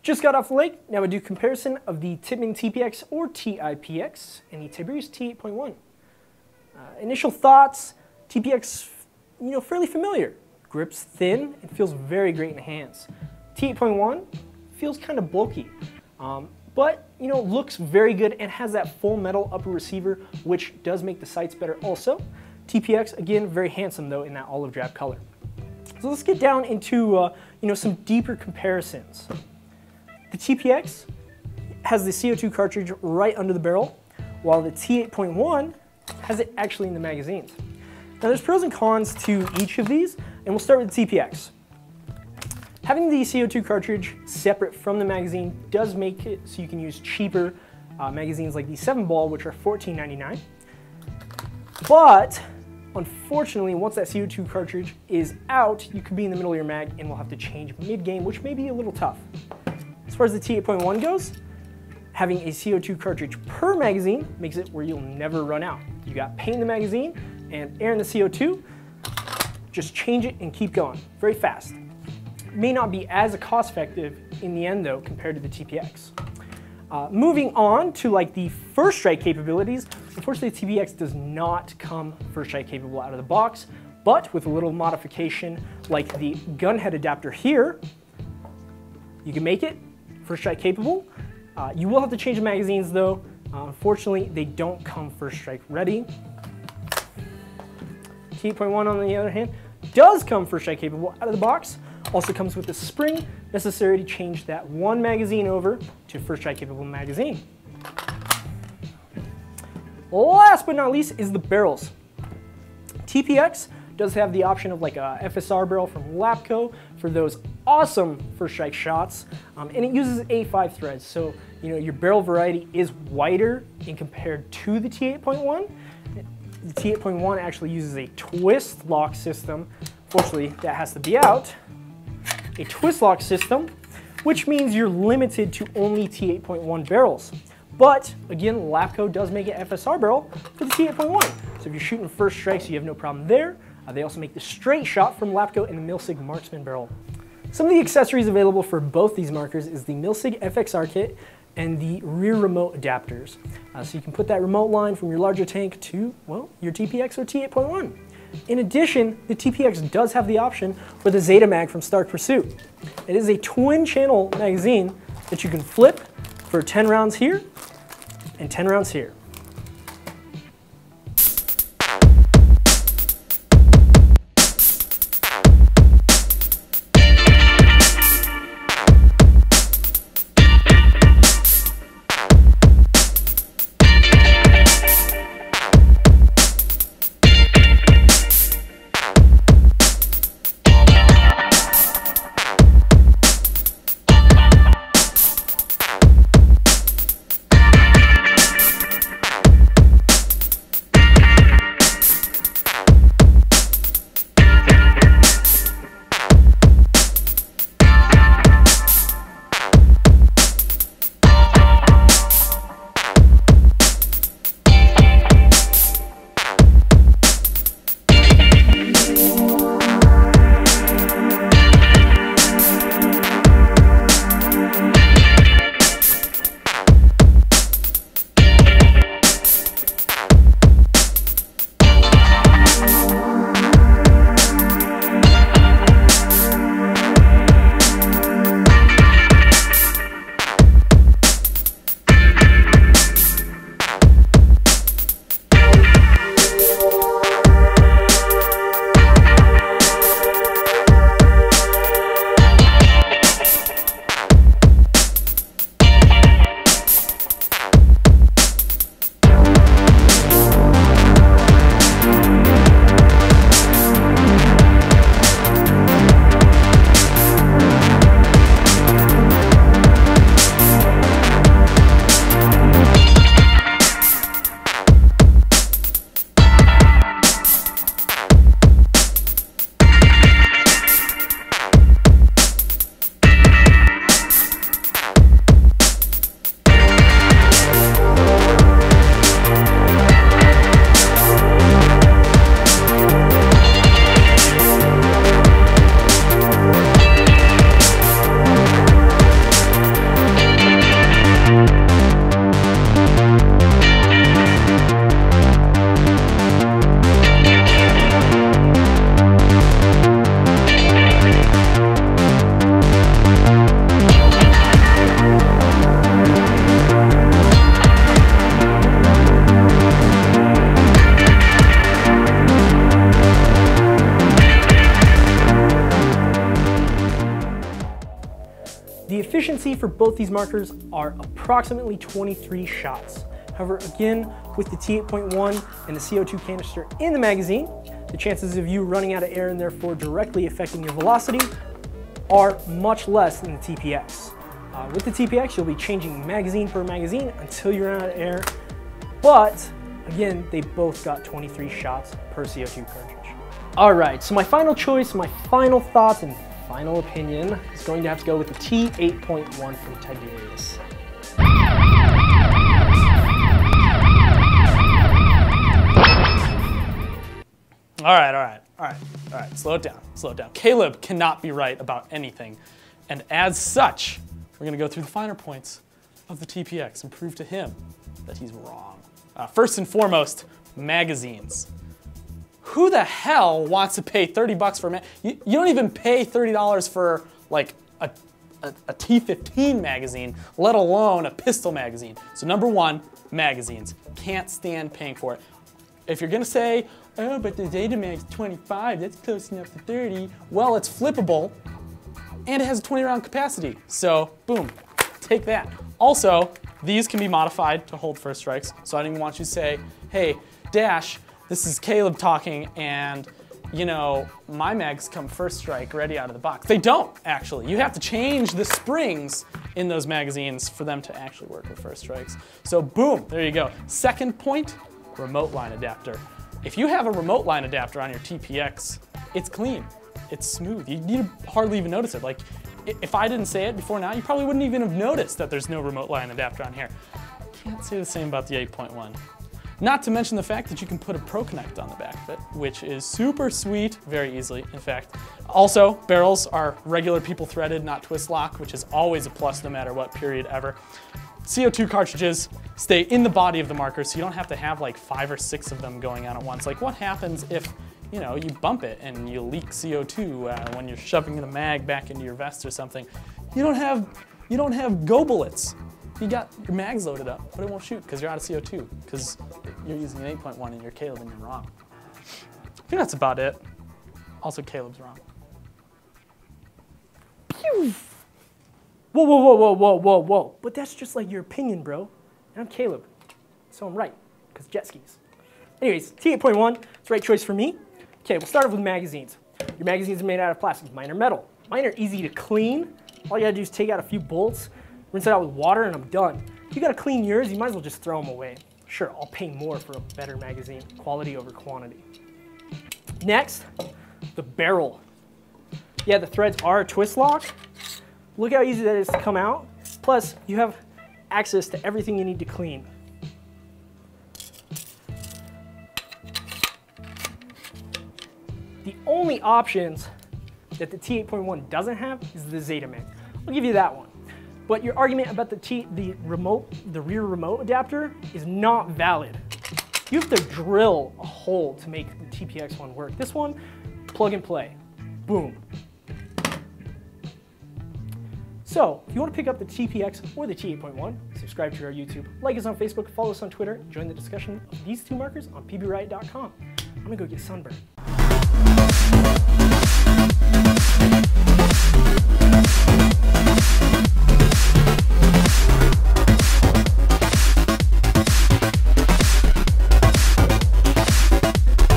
Just got off the lake, now we do comparison of the Tippmann TiPX or TiPX and the Tiberius T8.1. Initial thoughts, TiPX, fairly familiar. Grips thin and feels very great in the hands. T8.1 feels kind of bulky, but looks very good and has that full metal upper receiver, which does make the sights better also. TiPX, again, very handsome though in that olive drab color. So let's get down into some deeper comparisons. The TiPX has the CO2 cartridge right under the barrel, while the T8.1 has it actually in the magazines. Now there's pros and cons to each of these, and we'll start with the TiPX. Having the CO2 cartridge separate from the magazine does make it so you can use cheaper magazines like the 7-ball, which are $14.99. But unfortunately, once that CO2 cartridge is out, you could be in the middle of your mag and will have to change mid-game, which may be a little tough. As far as the T8.1 goes, having a CO2 cartridge per magazine makes it where you'll never run out. You got paint in the magazine and air in the CO2, just change it and keep going, very fast. May not be as cost effective in the end though compared to the TiPX. Moving on to like the first strike capabilities, unfortunately the TiPX does not come first strike capable out of the box, but with a little modification like the gun head adapter here, you can make it first strike capable. You will have to change the magazines though. Unfortunately, they don't come first strike ready. T8.1 on the other hand does come first strike capable out of the box. Also comes with the spring necessary to change that one magazine over to first strike capable magazine. Last but not least is the barrels. TiPX does have the option of like a FSR barrel from Lapco for those awesome first strike shots, and it uses A5 threads, so your barrel variety is wider in compared to the T8.1. The T8.1 actually uses a twist lock system. Fortunately, that has to be out. A twist lock system, which means you're limited to only T8.1 barrels. But again, Lapco does make an FSR barrel for the T8.1. So if you're shooting first strikes, you have no problem there. They also make the straight shot from Lapco and the Milsig Marksman barrel. Some of the accessories available for both these markers is the Milsig FXR kit and the rear remote adapters. So you can put that remote line from your larger tank to, well, your TiPX or T8.1. In addition, the TiPX does have the option for the Zeta Mag from Stark Pursuit. It is a twin channel magazine that you can flip for 10 rounds here and 10 rounds here. The efficiency for both these markers are approximately 23 shots. However, again, with the T8.1 and the CO2 canister in the magazine, the chances of you running out of air and therefore directly affecting your velocity are much less than the TiPX. With the TiPX, you'll be changing magazine per magazine until you run out of air, but again, they both got 23 shots per CO2 cartridge. All right, so my final choice, my final thoughts, and final opinion is going to have to go with the T8.1 from Tiberius. All right, slow it down. Caleb cannot be right about anything, and as such, we're gonna go through the finer points of the TiPX and prove to him that he's wrong. First and foremost, magazines. Who the hell wants to pay 30 bucks for you don't even pay $30 for like a T15 magazine, let alone a pistol magazine. So number one, magazines. Can't stand paying for it. If you're gonna say, oh, but the Zetamag's 25, that's close enough to 30. Well, it's flippable, and it has a 20-round capacity. So, boom, take that. Also, these can be modified to hold first strikes. So I don't even want you to say, hey, Dash, this is Caleb talking, and you know, my mags come first strike ready out of the box. They don't, actually. You have to change the springs in those magazines for them to actually work with first strikes. So boom, there you go. Second point, remote line adapter. If you have a remote line adapter on your TiPX, it's clean, it's smooth. You hardly even notice it. Like, if I didn't say it before now, you probably wouldn't even have noticed that there's no remote line adapter on here. Can't say the same about the 8.1. Not to mention the fact that you can put a Pro Connect on the back of it, which is super sweet, very easily, in fact. Also, barrels are regular people threaded, not twist lock, which is always a plus no matter what period ever. CO2 cartridges stay in the body of the marker, so you don't have to have like 5 or 6 of them going on at once. Like, what happens if, you know, you bump it and you leak CO2 when you're shoving the mag back into your vest or something? You don't have go bullets. You got your mags loaded up, but it won't shoot because you're out of CO2, because you're using an 8.1 and you're Caleb and you're wrong. I think that's about it. Also, Caleb's wrong. Pew! Whoa, whoa, whoa, whoa, whoa, whoa, whoa. But that's just like your opinion, bro. And I'm Caleb, so I'm right, because jet skis. Anyways, T8.1, it's the right choice for me. Okay, we'll start off with magazines. Your magazines are made out of plastic, mine are metal. Mine are easy to clean. All you gotta do is take out a few bolts, rinse it out with water, and I'm done. If you gotta clean yours, you might as well just throw them away. Sure, I'll pay more for a better magazine, quality over quantity. Next, the barrel. Yeah, the threads are a twist lock. Look how easy that is to come out. Plus, you have access to everything you need to clean. The only options that the T8.1 doesn't have is the Zetamag. I'll give you that one. But your argument about the rear remote adapter is not valid. You have to drill a hole to make the TiPX one work. This one, plug and play. Boom. So, if you want to pick up the TiPX or the T8.1, subscribe to our YouTube, like us on Facebook, follow us on Twitter, join the discussion of these two markers on pbright.com. I'm gonna go get sunburned.